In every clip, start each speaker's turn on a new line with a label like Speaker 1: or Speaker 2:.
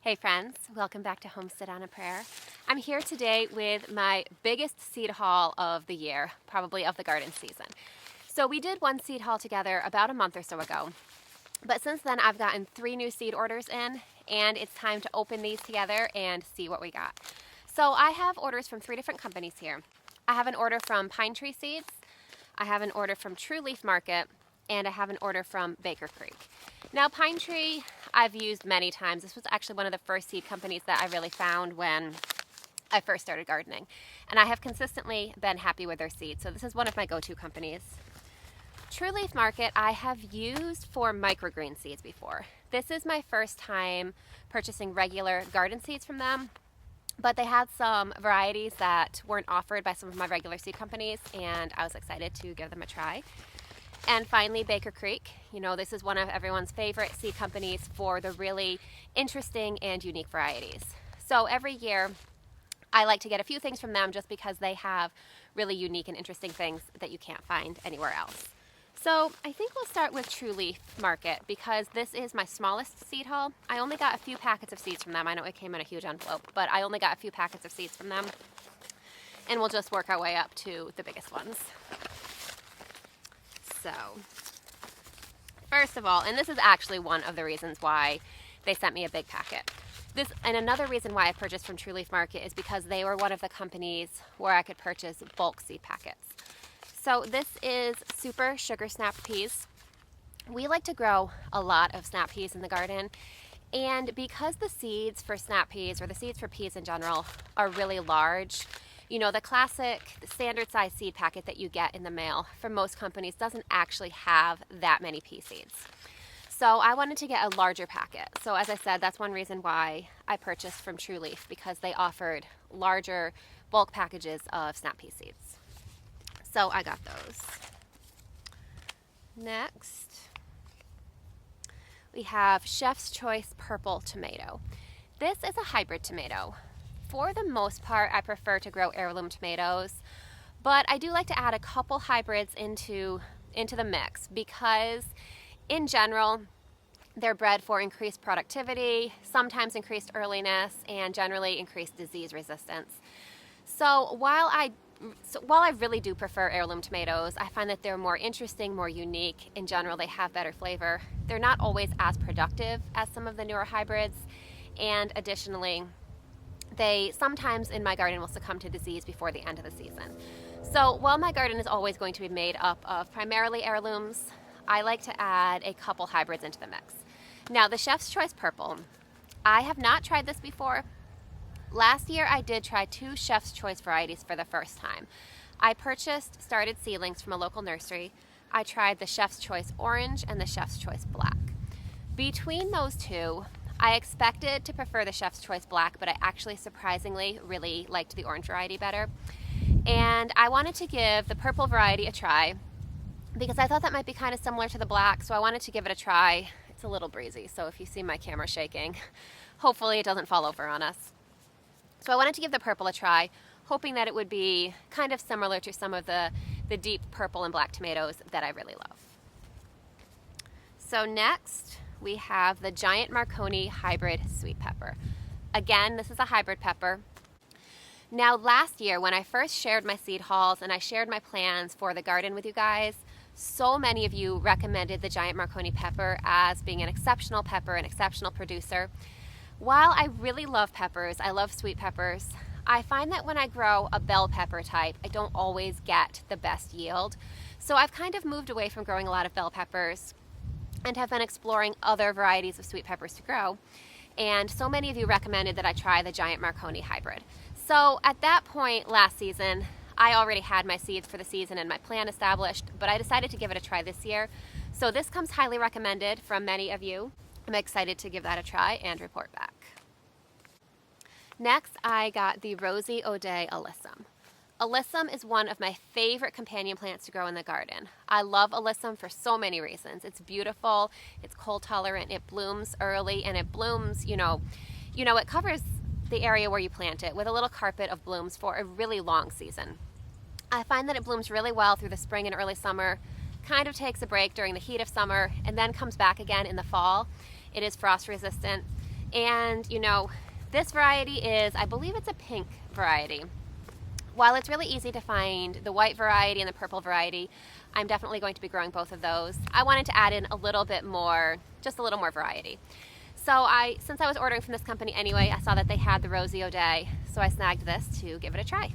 Speaker 1: Hey friends, welcome back to Homestead on a Prayer. I'm here today with my biggest seed haul of the year, probably of the garden season. So we did one seed haul together about a month or so ago, but since then I've gotten 3 new seed orders in, and it's time to open these together and see what we got. So I have orders from 3 different companies here. I have an order from Pinetree Seeds, I have an order from True Leaf Market, and I have an order from Baker Creek. Now Pinetree I've used many times. This was actually one of the first seed companies that I really found when I first started gardening. And I have consistently been happy with their seeds, so this is one of my go-to companies. True Leaf Market I have used for microgreen seeds before. This is my first time purchasing regular garden seeds from them, but they had some varieties that weren't offered by some of my regular seed companies, and I was excited to give them a try. And finally, Baker Creek. You know, this is one of everyone's favorite seed companies for the really interesting and unique varieties. So every year, I like to get a few things from them just because they have really unique and interesting things that you can't find anywhere else. So I think we'll start with True Leaf Market because this is my smallest seed haul. I only got a few packets of seeds from them. I know it came in a huge envelope, but I only got a few packets of seeds from them. And we'll just work our way up to the biggest ones. So, first of all, and this is actually one of the reasons why they sent me a big packet. And another reason why I purchased from True Leaf Market is because they were one of the companies where I could purchase bulk seed packets. So this is super sugar snap peas. We like to grow a lot of snap peas in the garden, and because the seeds for snap peas, or the seeds for peas in general, are really large, you know, the classic standard size seed packet that you get in the mail from most companies doesn't actually have that many pea seeds. So I wanted to get a larger packet. So as I said, that's one reason why I purchased from True Leaf, because they offered larger bulk packages of snap pea seeds. So I got those. Next, we have Chef's Choice Purple Tomato. This is a hybrid tomato. For the most part, I prefer to grow heirloom tomatoes, but I do like to add a couple hybrids into the mix because in general, they're bred for increased productivity, sometimes increased earliness, and generally increased disease resistance. So while I really do prefer heirloom tomatoes, I find that they're more interesting, more unique. In general, they have better flavor. They're not always as productive as some of the newer hybrids, and additionally, they sometimes in my garden will succumb to disease before the end of the season. So while my garden is always going to be made up of primarily heirlooms, I like to add a couple hybrids into the mix. Now the Chef's Choice Purple, I have not tried this before. Last year I did try 2 Chef's Choice varieties for the first time. I purchased started seedlings from a local nursery. I tried the Chef's Choice Orange and the Chef's Choice Black. Between those two, I expected to prefer the Chef's Choice Black, but I actually surprisingly really liked the orange variety better. And I wanted to give the purple variety a try because I thought that might be kind of similar to the black, so I wanted to give it a try. It's a little breezy, so if you see my camera shaking, hopefully it doesn't fall over on us. So I wanted to give the purple a try, hoping that it would be kind of similar to some of the deep purple and black tomatoes that I really love. So next, we have the Giant Marconi Hybrid Sweet Pepper. Again, this is a hybrid pepper. Now last year when I first shared my seed hauls and I shared my plans for the garden with you guys, so many of you recommended the Giant Marconi pepper as being an exceptional pepper, an exceptional producer. While I really love peppers, I love sweet peppers, I find that when I grow a bell pepper type, I don't always get the best yield. So I've kind of moved away from growing a lot of bell peppers and have been exploring other varieties of sweet peppers to grow. And so many of you recommended that I try the Giant Marconi hybrid. So at that point last season, I already had my seeds for the season and my plan established, but I decided to give it a try this year. So this comes highly recommended from many of you. I'm excited to give that a try and report back. Next, I got the Rosie O'Day Alyssum. Alyssum is one of my favorite companion plants to grow in the garden. I love alyssum for so many reasons. It's beautiful, it's cold tolerant, it blooms early, and it blooms, it covers the area where you plant it with a little carpet of blooms for a really long season. I find that it blooms really well through the spring and early summer, kind of takes a break during the heat of summer, and then comes back again in the fall. It is frost resistant. And you know, this variety is, I believe it's a pink variety. While it's really easy to find the white variety and the purple variety, I'm definitely going to be growing both of those. I wanted to add in a little bit more, just a little more variety. So since I was ordering from this company anyway, I saw that they had the Rosie O'Day, so I snagged this to give it a try.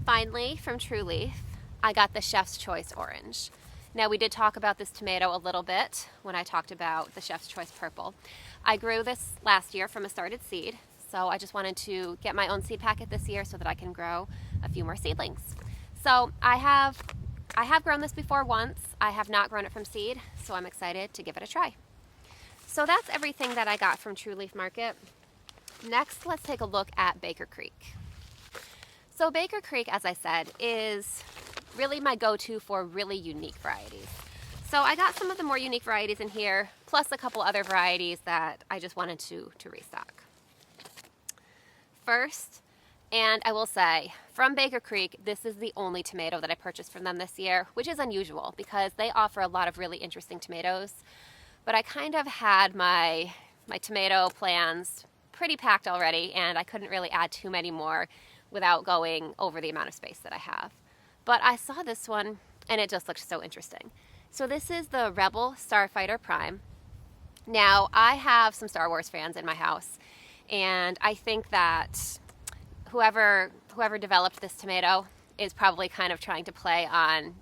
Speaker 1: Finally, from True Leaf, I got the Chef's Choice Orange. Now, we did talk about this tomato a little bit when I talked about the Chef's Choice Purple. I grew this last year from a started seed, so I just wanted to get my own seed packet this year so that I can grow a few more seedlings. So I have grown this before once. I have not grown it from seed, so I'm excited to give it a try. So that's everything that I got from True Leaf Market. Next, let's take a look at Baker Creek. So Baker Creek, as I said, is really my go-to for really unique varieties. So I got some of the more unique varieties in here, plus a couple other varieties that I just wanted to restock. First, and I will say, from Baker Creek, this is the only tomato that I purchased from them this year, which is unusual because they offer a lot of really interesting tomatoes. But I kind of had my tomato plans pretty packed already, and I couldn't really add too many more without going over the amount of space that I have. But I saw this one, and it just looked so interesting. So this is the Rebel Starfighter Prime. Now, I have some Star Wars fans in my house, and I think that whoever developed this tomato is probably kind of trying to play on,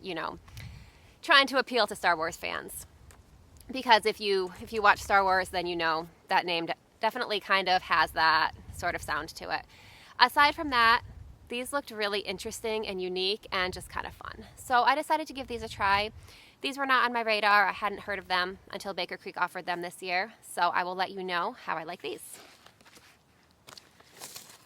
Speaker 1: trying to appeal to Star Wars fans. Because if you watch Star Wars, then you know that name definitely kind of has that sort of sound to it. Aside from that, these looked really interesting and unique and just kind of fun. So I decided to give these a try. These were not on my radar. I hadn't heard of them until Baker Creek offered them this year. So I will let you know how I like these.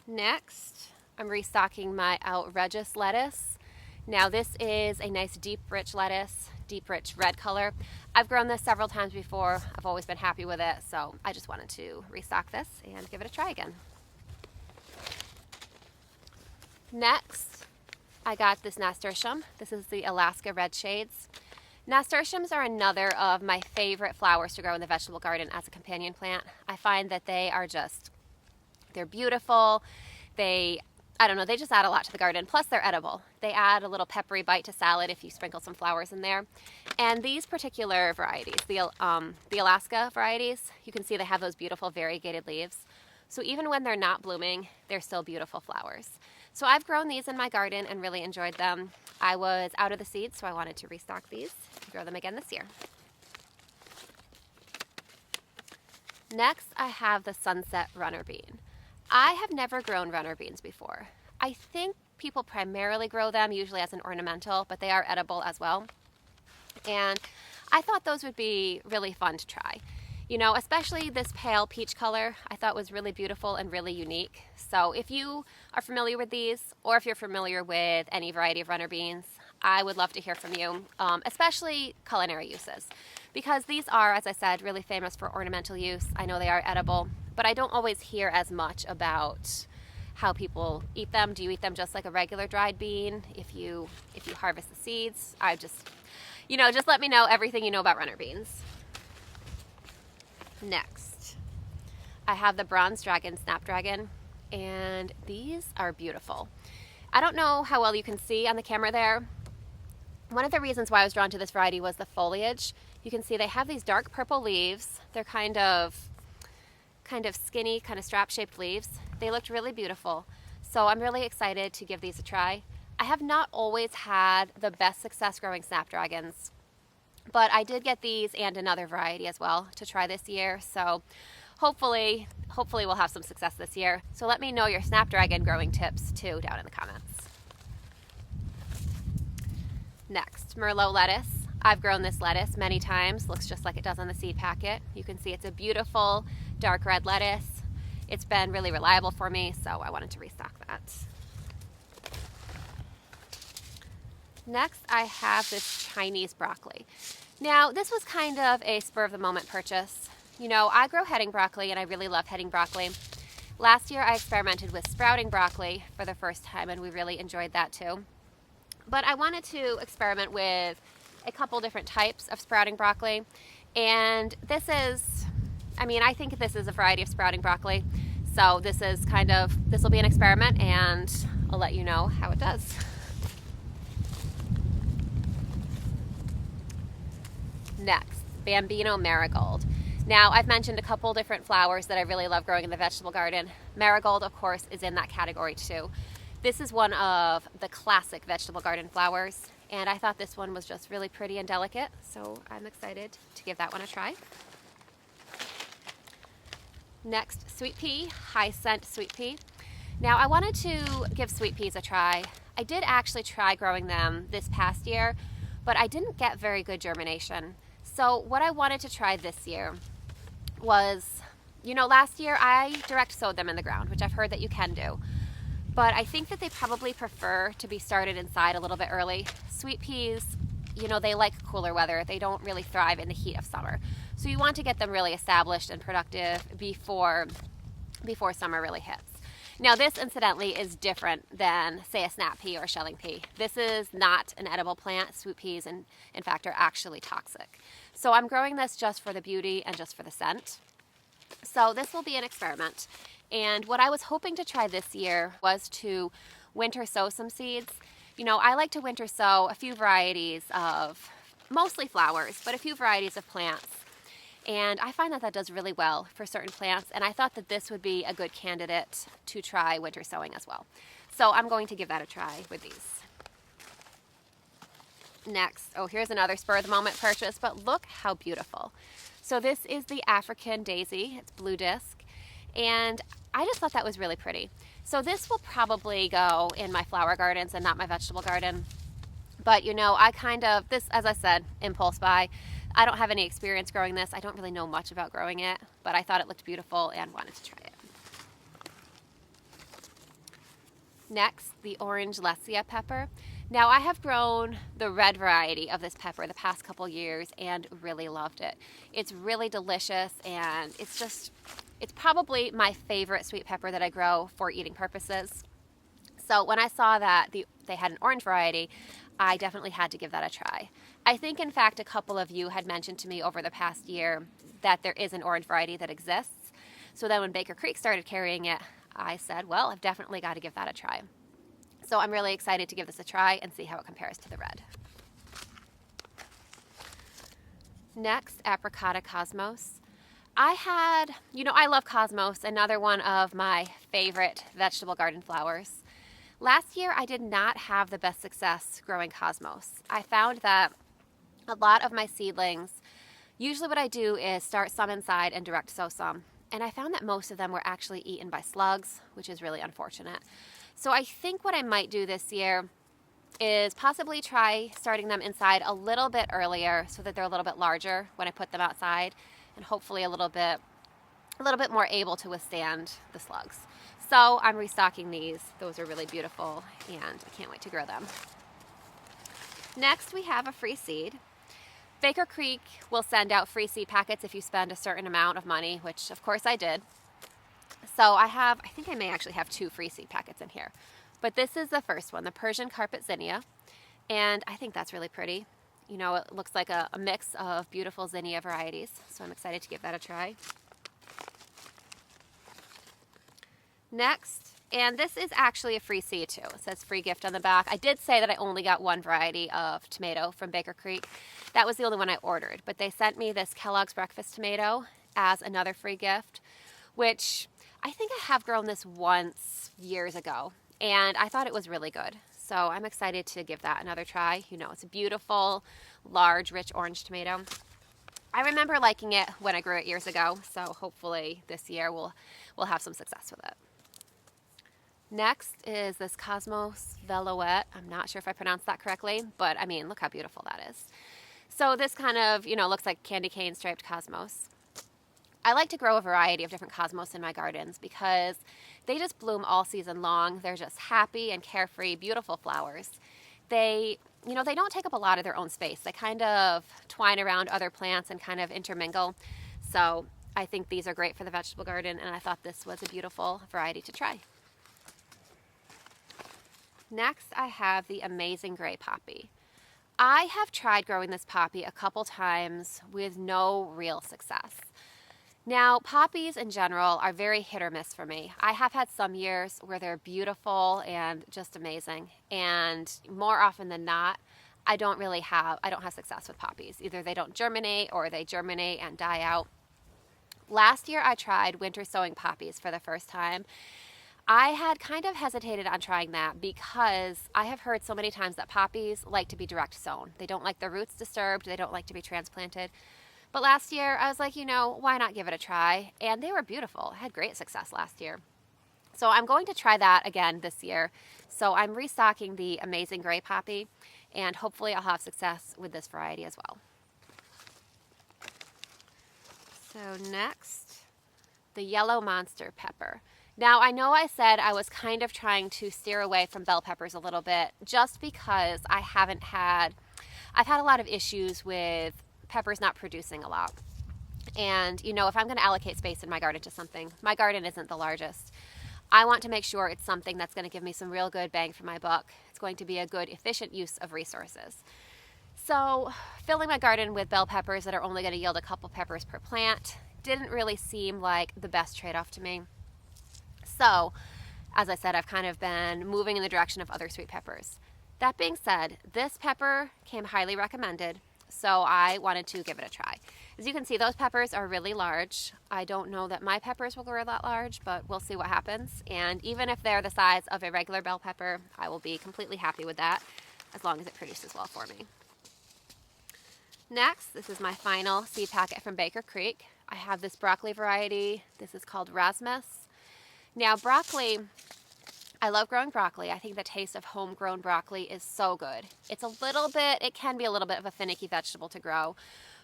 Speaker 1: Next, I'm restocking my outrageous lettuce. Now this is a nice deep rich lettuce, deep rich red color. I've grown this several times before. I've always been happy with it, so I just wanted to restock this and give it a try again. Next, I got this nasturtium. This is the Alaska Red Shades. Nasturtiums are another of my favorite flowers to grow in the vegetable garden as a companion plant. I find that they're beautiful. They just add a lot to the garden. Plus, they're edible. They add a little peppery bite to salad if you sprinkle some flowers in there. And these particular varieties, the Alaska varieties, you can see they have those beautiful variegated leaves. So even when they're not blooming, they're still beautiful flowers. So I've grown these in my garden and really enjoyed them. I was out of the seeds, so I wanted to restock these and grow them again this year. Next, I have the Sunset Runner Bean. I have never grown runner beans before. I think people primarily grow them usually as an ornamental, but they are edible as well. And I thought those would be really fun to try. Especially this pale peach color I thought was really beautiful and really unique. So if you are familiar with these, or if you're familiar with any variety of runner beans, I would love to hear from you, especially culinary uses. Because these are, as I said, really famous for ornamental use. I know they are edible, but I don't always hear as much about how people eat them. Do you eat them just like a regular dried bean? If you harvest the seeds, just let me know everything you know about runner beans. Next, I have the Bronze Dragon Snapdragon, and these are beautiful. I don't know how well you can see on the camera there. One of the reasons why I was drawn to this variety was the foliage. You can see they have these dark purple leaves. They're kind of skinny, kind of strap-shaped leaves. They looked really beautiful. So I'm really excited to give these a try. I have not always had the best success growing snapdragons, but I did get these and another variety as well to try this year. So hopefully we'll have some success this year. So let me know your snapdragon growing tips too down in the comments. Next, Merlot lettuce. I've grown this lettuce many times. Looks just like it does on the seed packet. You can see it's a beautiful dark red lettuce. It's been really reliable for me, so I wanted to restock that. Next, I have this Chinese broccoli. Now, this was kind of a spur of the moment purchase. I grow heading broccoli and I really love heading broccoli. Last year, I experimented with sprouting broccoli for the first time and we really enjoyed that too. But I wanted to experiment with a couple different types of sprouting broccoli. And this is, I mean, I think this is a variety of sprouting broccoli. So this will be an experiment, and I'll let you know how it does. Next, Bambino Marigold. Now, I've mentioned a couple different flowers that I really love growing in the vegetable garden. Marigold, of course, is in that category too. This is one of the classic vegetable garden flowers, and I thought this one was just really pretty and delicate, so I'm excited to give that one a try. Next, sweet pea, high scent sweet pea. Now, I wanted to give sweet peas a try. I did actually try growing them this past year, but I didn't get very good germination. So what I wanted to try this year was, last year I direct sowed them in the ground, which I've heard that you can do. But I think that they probably prefer to be started inside a little bit early. Sweet peas, they like cooler weather. They don't really thrive in the heat of summer. So you want to get them really established and productive before summer really hits. Now this, incidentally, is different than, say, a snap pea or a shelling pea. This is not an edible plant. Sweet peas, in fact, are actually toxic. So I'm growing this just for the beauty and just for the scent. So this will be an experiment. And what I was hoping to try this year was to winter sow some seeds. I like to winter sow a few varieties of, mostly flowers, but a few varieties of plants. And I find that does really well for certain plants, and I thought that this would be a good candidate to try winter sowing as well. So I'm going to give that a try with these. Next, here's another spur of the moment purchase, but look how beautiful. So this is the African daisy. It's blue disc, and I just thought that was really pretty. So this will probably go in my flower gardens and not my vegetable garden. But this, as I said, impulse buy. I don't have any experience growing this. I don't really know much about growing it, but I thought it looked beautiful and wanted to try it. Next, the orange Lesia pepper. Now, I have grown the red variety of this pepper the past couple years and really loved it. It's really delicious, and it's probably my favorite sweet pepper that I grow for eating purposes. So when I saw that they had an orange variety, I definitely had to give that a try. I think, in fact, a couple of you had mentioned to me over the past year that there is an orange variety that exists. So then when Baker Creek started carrying it, I said, well, I've definitely got to give that a try. So I'm really excited to give this a try and see how it compares to the red. Next, Apricota Cosmos. I love Cosmos, another one of my favorite vegetable garden flowers. Last year, I did not have the best success growing Cosmos. I found that a lot of my seedlings, usually what I do is start some inside and direct sow some. And I found that most of them were actually eaten by slugs, which is really unfortunate. So I think what I might do this year is possibly try starting them inside a little bit earlier so that they're a little bit larger when I put them outside, and hopefully a little bit more able to withstand the slugs. So I'm restocking these. Those are really beautiful, and I can't wait to grow them. Next, we have a free seed. Baker Creek will send out free seed packets if you spend a certain amount of money, which of course I did. So I think I may actually have 2 free seed packets in here. But this is the first one, the Persian Carpet Zinnia, and I think that's really pretty. It looks like a mix of beautiful zinnia varieties, so I'm excited to give that a try. Next, and this is actually a free seed too. It says free gift on the back. I did say that I only got one variety of tomato from Baker Creek. That was the only one I ordered, but they sent me this Kellogg's Breakfast tomato as another free gift, which I think I have grown this once years ago, and I thought it was really good. So I'm excited to give that another try. It's a beautiful, large, rich orange tomato. I remember liking it when I grew it years ago, so hopefully this year we'll have some success with it. Next is this Cosmos Velouette. I'm not sure if I pronounced that correctly, but I mean, look how beautiful that is. So this kind of, looks like candy cane striped cosmos. I like to grow a variety of different cosmos in my gardens because they just bloom all season long. They're just happy and carefree, beautiful flowers. They don't take up a lot of their own space. They kind of twine around other plants and kind of intermingle. So I think these are great for the vegetable garden, and I thought this was a beautiful variety to try. Next, I have the Amazing Gray Poppy. I have tried growing this poppy a couple times with no real success. Now, poppies in general are very hit or miss for me. I have had some years where they're beautiful and just amazing, and more often than not, I don't have success with poppies. Either they don't germinate or they germinate and die out. Last year I tried winter sowing poppies for the first time. I had kind of hesitated on trying that because I have heard so many times that poppies like to be direct sown. They don't like their roots disturbed, they don't like to be transplanted. But last year I was like, why not give it a try? And they were beautiful. I had great success last year. So I'm going to try that again this year. So I'm restocking the Amazing Gray Poppy, and hopefully I'll have success with this variety as well. So next, the Yellow Monster Pepper. Now, I know I said I was kind of trying to steer away from bell peppers a little bit just because I've had a lot of issues with peppers not producing a lot. And, if I'm going to allocate space in my garden to something, my garden isn't the largest. I want to make sure it's something that's going to give me some real good bang for my buck. It's going to be a good, efficient use of resources. So filling my garden with bell peppers that are only going to yield a couple peppers per plant didn't really seem like the best trade-off to me. So, as I said, I've kind of been moving in the direction of other sweet peppers. That being said, this pepper came highly recommended, so I wanted to give it a try. As you can see, those peppers are really large. I don't know that my peppers will grow that large, but we'll see what happens. And even if they're the size of a regular bell pepper, I will be completely happy with that, as long as it produces well for me. Next, this is my final seed packet from Baker Creek. I have this broccoli variety. This is called Rasmus. Now, broccoli, I love growing broccoli. I think the taste of homegrown broccoli is so good. It can be a little bit of a finicky vegetable to grow,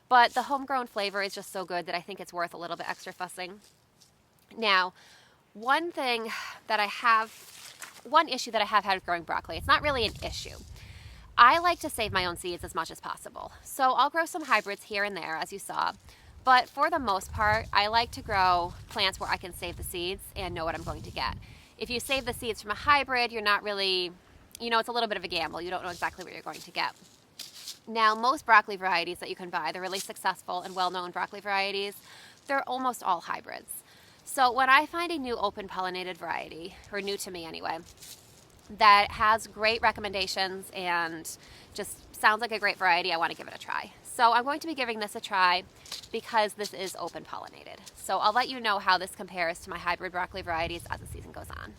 Speaker 1: but the homegrown flavor is just so good that I think it's worth a little bit extra fussing. Now, one issue that I have had with growing broccoli, it's not really an issue. I like to save my own seeds as much as possible. So I'll grow some hybrids here and there, as you saw. But for the most part, I like to grow plants where I can save the seeds and know what I'm going to get. If you save the seeds from a hybrid, you're not really, it's a little bit of a gamble. You don't know exactly what you're going to get. Now, most broccoli varieties that you can buy, the really successful and well-known broccoli varieties, they're almost all hybrids. So when I find a new open pollinated variety, or new to me anyway, that has great recommendations and just sounds like a great variety, I want to give it a try. So I'm going to be giving this a try because this is open pollinated. So I'll let you know how this compares to my hybrid broccoli varieties as the season goes on.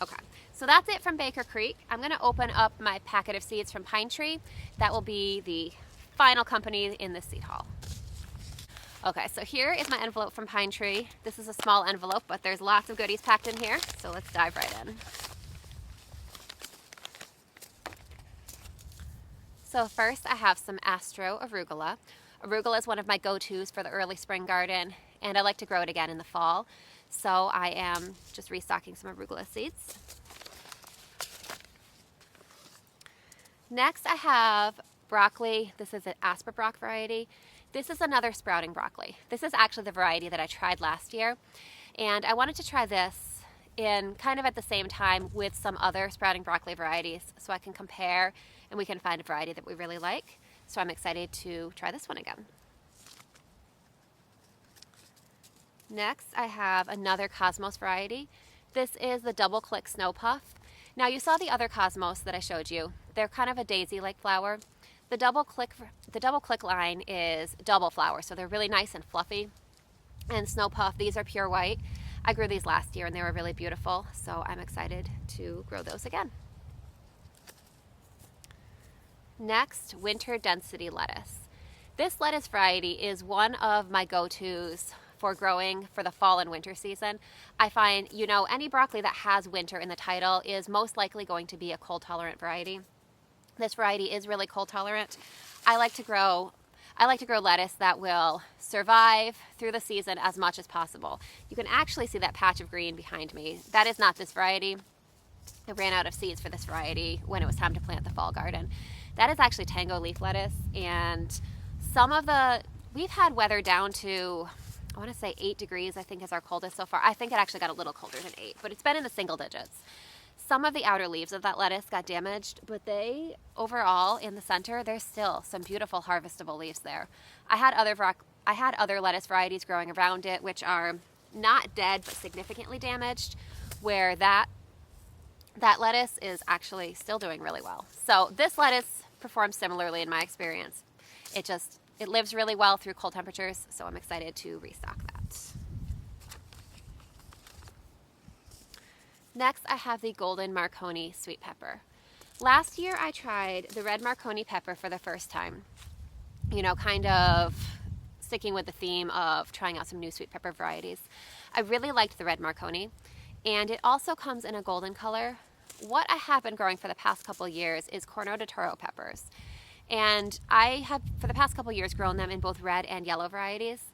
Speaker 1: Okay, so that's it from Baker Creek. I'm going to open up my packet of seeds from Pinetree. That will be the final company in this seed haul. Okay, so here is my envelope from Pinetree. This is a small envelope, but there's lots of goodies packed in here, so let's dive right in. So first I have some Astro arugula. Arugula is one of my go-tos for the early spring garden, and I like to grow it again in the fall. So I am just restocking some arugula seeds. Next I have broccoli. This is an Asperbrock variety. This is another sprouting broccoli. This is actually the variety that I tried last year, and I wanted to try this in kind of at the same time with some other sprouting broccoli varieties so I can compare and we can find a variety that we really like. So I'm excited to try this one again. Next, I have another Cosmos variety. This is the Double Click Snow Puff. Now you saw the other Cosmos that I showed you. They're kind of a daisy-like flower. The Double Click line is double flower, so they're really nice and fluffy. And Snow Puff, these are pure white. I grew these last year and they were really beautiful, so I'm excited to grow those again. Next, Winter Density Lettuce. This lettuce variety is one of my go-tos for growing for the fall and winter season. I find, any broccoli that has winter in the title is most likely going to be a cold tolerant variety. This variety is really cold tolerant. I like to grow lettuce that will survive through the season as much as possible. You can actually see that patch of green behind me. That is not this variety. I ran out of seeds for this variety when it was time to plant the fall garden. That is actually Tango leaf lettuce, and we've had weather down to, I want to say 8 degrees, I think is our coldest so far. I think it actually got a little colder than 8, but it's been in the single digits. Some of the outer leaves of that lettuce got damaged, but overall, in the center, there's still some beautiful harvestable leaves there. I had I had other lettuce varieties growing around it, which are not dead but significantly damaged, where that lettuce is actually still doing really well. So this lettuce performs similarly in my experience. It lives really well through cold temperatures, so I'm excited to restock that. Next, I have the golden Marconi sweet pepper. Last year I tried the red Marconi pepper for the first time. You know, kind of sticking with the theme of trying out some new sweet pepper varieties. I really liked the red Marconi, and it also comes in a golden color. What I have been growing for the past couple years is Corno de Toro peppers. And I have, for the past couple years, grown them in both red and yellow varieties.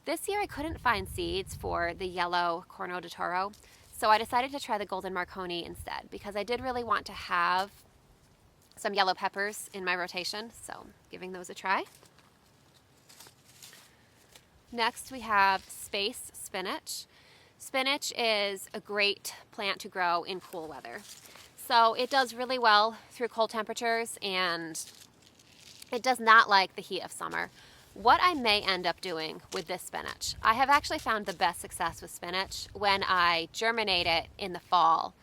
Speaker 1: This year I couldn't find seeds for the yellow Corno de Toro, so I decided to try the golden Marconi instead, because I did really want to have some yellow peppers in my rotation, so giving those a try. Next we have space spinach. Spinach is a great plant to grow in cool weather. So it does really well through cold temperatures, and it does not like the heat of summer. What I may end up doing with this spinach, I have actually found the best success with spinach when I germinate it in the fall,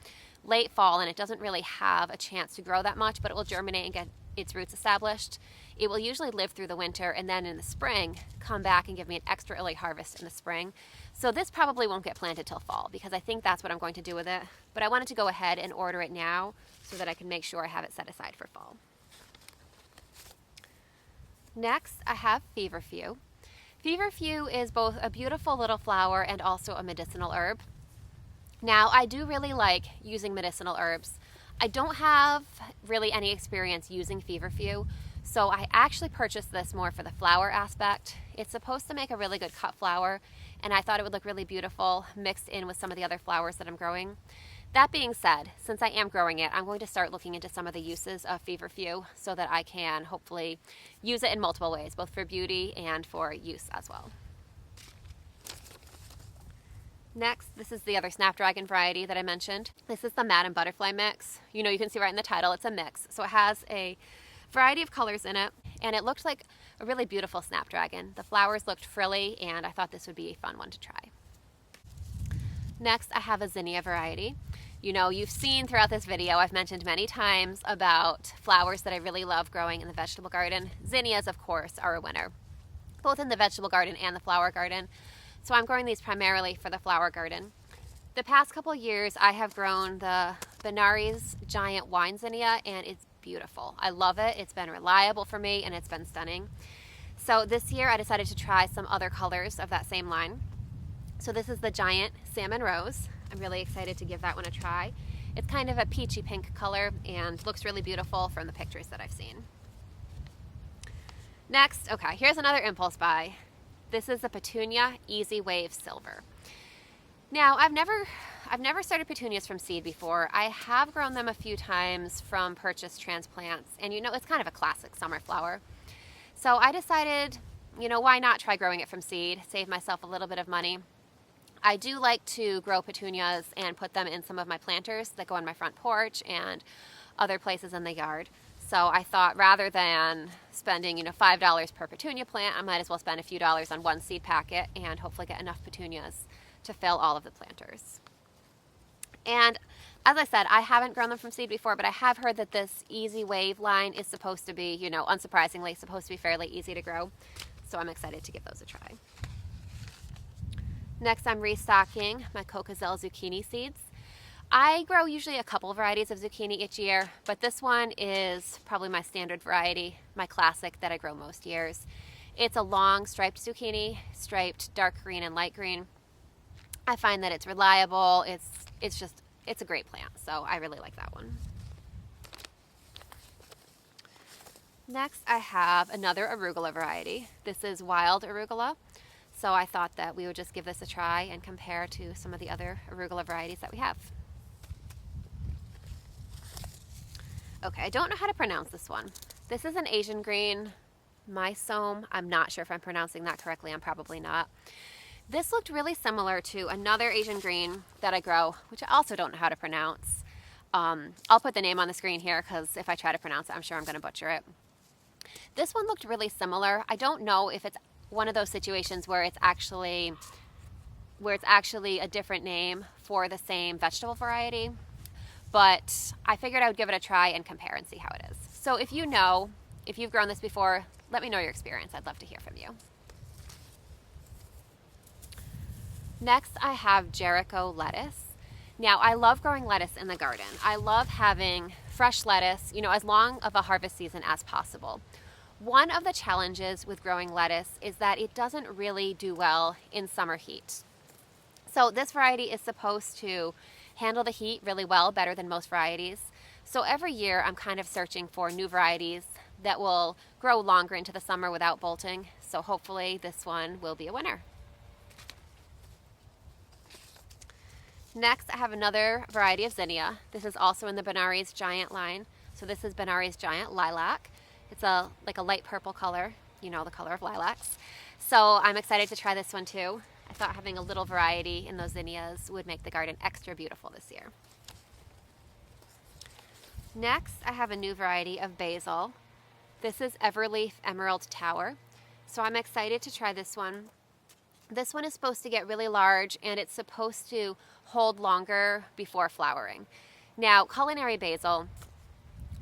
Speaker 1: late fall, and it doesn't really have a chance to grow that much, but it will germinate and get its roots established. It will usually live through the winter, and then in the spring come back and give me an extra early harvest in the spring. So this probably won't get planted till fall, because I think that's what I'm going to do with it. But I wanted to go ahead and order it now so that I can make sure I have it set aside for fall. Next, I have feverfew. Feverfew is both a beautiful little flower and also a medicinal herb. Now, I do really like using medicinal herbs. I don't have really any experience using feverfew, so I actually purchased this more for the flower aspect. It's supposed to make a really good cut flower, and I thought it would look really beautiful mixed in with some of the other flowers that I'm growing. That being said, since I am growing it, I'm going to start looking into some of the uses of feverfew so that I can hopefully use it in multiple ways, both for beauty and for use as well. Next, this is the other snapdragon variety that I mentioned. This is the Madam Butterfly mix. You know, you can see right in the title, it's a mix. So it has a variety of colors in it, and it looked like a really beautiful snapdragon. The flowers looked frilly, and I thought this would be a fun one to try. Next, I have a zinnia variety. You know, you've seen throughout this video, I've mentioned many times about flowers that I really love growing in the vegetable garden. Zinnias, of course, are a winner, both in the vegetable garden and the flower garden. So I'm growing these primarily for the flower garden. The past couple years, I have grown the Benares giant wine zinnia, and it's beautiful. I love it. It's been reliable for me, and it's been stunning. So this year, I decided to try some other colors of that same line. So this is the giant salmon rose. I'm really excited to give that one a try. It's kind of a peachy pink color and looks really beautiful from the pictures that I've seen. Next, okay, here's another impulse buy. This is the Petunia Easy Wave Silver. Now, I've never started petunias from seed before. I have grown them a few times from purchased transplants, and you know, it's kind of a classic summer flower. So I decided, you know, why not try growing it from seed, save myself a little bit of money. I do like to grow petunias and put them in some of my planters that go on my front porch and other places in the yard. So I thought rather than spending, you know, $5 per petunia plant, I might as well spend a few dollars on one seed packet and hopefully get enough petunias to fill all of the planters. And as I said, I haven't grown them from seed before, but I have heard that this Easy Wave line is supposed to be, you know, unsurprisingly, supposed to be fairly easy to grow. So I'm excited to give those a try. Next, I'm restocking my Cocozelle zucchini seeds. I grow usually a couple varieties of zucchini each year, but this one is probably my standard variety, my classic that I grow most years. It's a long striped zucchini, striped dark green and light green. I find that it's reliable, it's a great plant, so I really like that one. Next, I have another arugula variety. This is wild arugula. So I thought that we would just give this a try and compare to some of the other arugula varieties that we have. Okay, I don't know how to pronounce this one. This is an Asian green, Mysome. I'm not sure if I'm pronouncing that correctly. I'm probably not. This looked really similar to another Asian green that I grow, which I also don't know how to pronounce. I'll put the name on the screen here because if I try to pronounce it, I'm sure I'm going to butcher it. This one looked really similar. I don't know if it's one of those situations where it's actually a different name for the same vegetable variety. But I figured I would give it a try and compare and see how it is. So if you've grown this before, let me know your experience. I'd love to hear from you. Next, I have Jericho lettuce. Now, I love growing lettuce in the garden. I love having fresh lettuce, as long of a harvest season as possible. One of the challenges with growing lettuce is that it doesn't really do well in summer heat. So this variety is supposed to handle the heat really well, better than most varieties. So every year I'm kind of searching for new varieties that will grow longer into the summer without bolting. So hopefully this one will be a winner. Next, I have another variety of zinnia. This is also in the Benares Giant line. So this is Benares Giant Lilac. It's like a light purple color, the color of lilacs. So I'm excited to try this one too. I thought having a little variety in those zinnias would make the garden extra beautiful this year. Next, I have a new variety of basil. This is Everleaf Emerald Tower. So I'm excited to try this one. This one is supposed to get really large and it's supposed to hold longer before flowering. Now, culinary basil,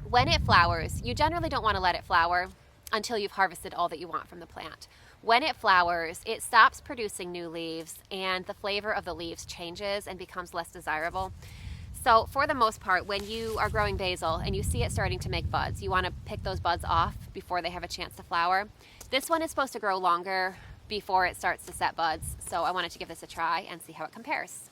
Speaker 1: when it flowers, you generally don't want to let it flower until you've harvested all that you want from the plant. When it flowers, it stops producing new leaves and the flavor of the leaves changes and becomes less desirable. So for the most part, when you are growing basil and you see it starting to make buds, you want to pick those buds off before they have a chance to flower. This one is supposed to grow longer before it starts to set buds, so I wanted to give this a try and see how it compares.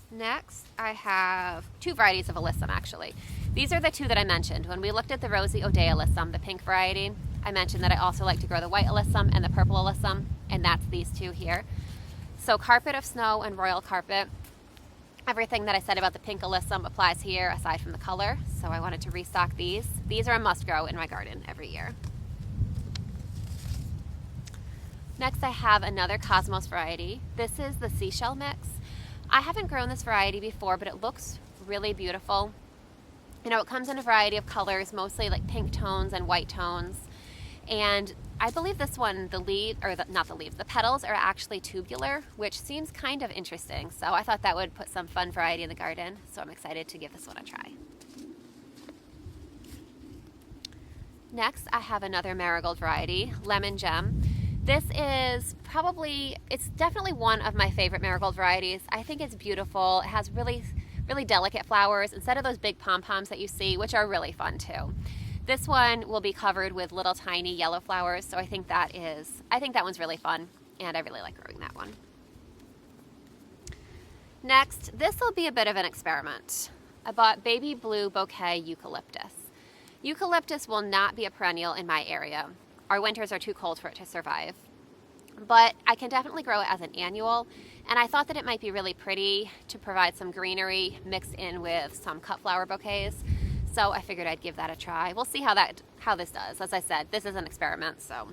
Speaker 1: Next, I have two varieties of alyssum actually. These are the two that I mentioned. When we looked at the rosy O'Day alyssum, the pink variety, I mentioned that I also like to grow the white alyssum and the purple alyssum, and that's these two here. So Carpet of Snow and Royal Carpet, everything that I said about the pink alyssum applies here aside from the color, so I wanted to restock these. These are a must grow in my garden every year. Next, I have another Cosmos variety. This is the Seashell Mix. I haven't grown this variety before, but it looks really beautiful. It comes in a variety of colors, mostly like pink tones and white tones. And I believe this one, the petals are actually tubular, which seems kind of interesting. So I thought that would put some fun variety in the garden. So I'm excited to give this one a try. Next, I have another marigold variety, Lemon Gem. This is it's definitely one of my favorite marigold varieties. I think it's beautiful. It has really, really delicate flowers instead of those big pom-poms that you see, which are really fun too. This one will be covered with little tiny yellow flowers, so I think that one's really fun, and I really like growing that one. Next, this will be a bit of an experiment. I bought baby blue bouquet eucalyptus. Eucalyptus will not be a perennial in my area. Our winters are too cold for it to survive. But I can definitely grow it as an annual, and I thought that it might be really pretty to provide some greenery mixed in with some cut flower bouquets. So I figured I'd give that a try. We'll see how this does. As I said, this is an experiment, so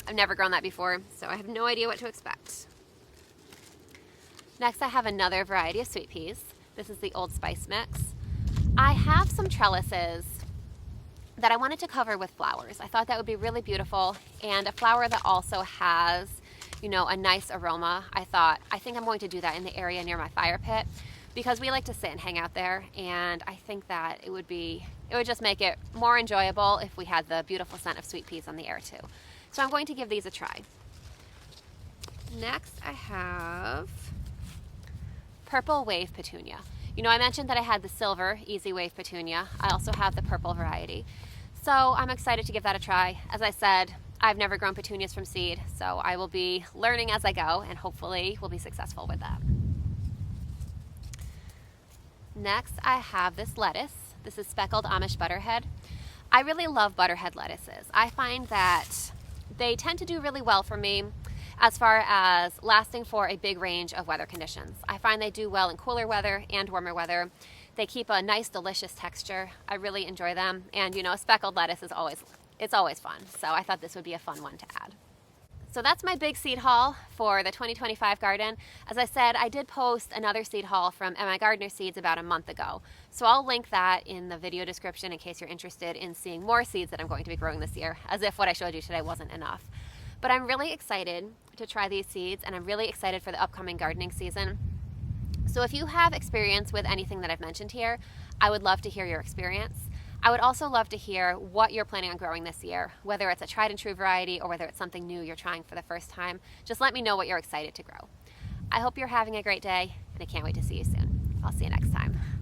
Speaker 1: I've never grown that before, so I have no idea what to expect. Next, I have another variety of sweet peas. This is the Old Spice Mix. I have some trellises that I wanted to cover with flowers. I thought that would be really beautiful, and a flower that also has, a nice aroma. I think I'm going to do that in the area near my fire pit, because we like to sit and hang out there, and I think that it would just make it more enjoyable if we had the beautiful scent of sweet peas on the air too. So I'm going to give these a try. Next, I have Purple Wave Petunia. I mentioned that I had the silver Easy Wave Petunia. I also have the purple variety. So I'm excited to give that a try. As I said, I've never grown petunias from seed, so I will be learning as I go, and hopefully we'll be successful with that. Next, I have this lettuce. This is Speckled Amish Butterhead. I really love butterhead lettuces. I find that they tend to do really well for me as far as lasting for a big range of weather conditions. I find they do well in cooler weather and warmer weather. They keep a nice, delicious texture. I really enjoy them. And speckled lettuce is always fun. So I thought this would be a fun one to add. So that's my big seed haul for the 2025 garden. As I said, I did post another seed haul from MI Gardener Seeds about a month ago. So I'll link that in the video description in case you're interested in seeing more seeds that I'm going to be growing this year, as if what I showed you today wasn't enough. But I'm really excited to try these seeds, and I'm really excited for the upcoming gardening season. So if you have experience with anything that I've mentioned here, I would love to hear your experience. I would also love to hear what you're planning on growing this year, whether it's a tried and true variety or whether it's something new you're trying for the first time. Just let me know what you're excited to grow. I hope you're having a great day, and I can't wait to see you soon. I'll see you next time.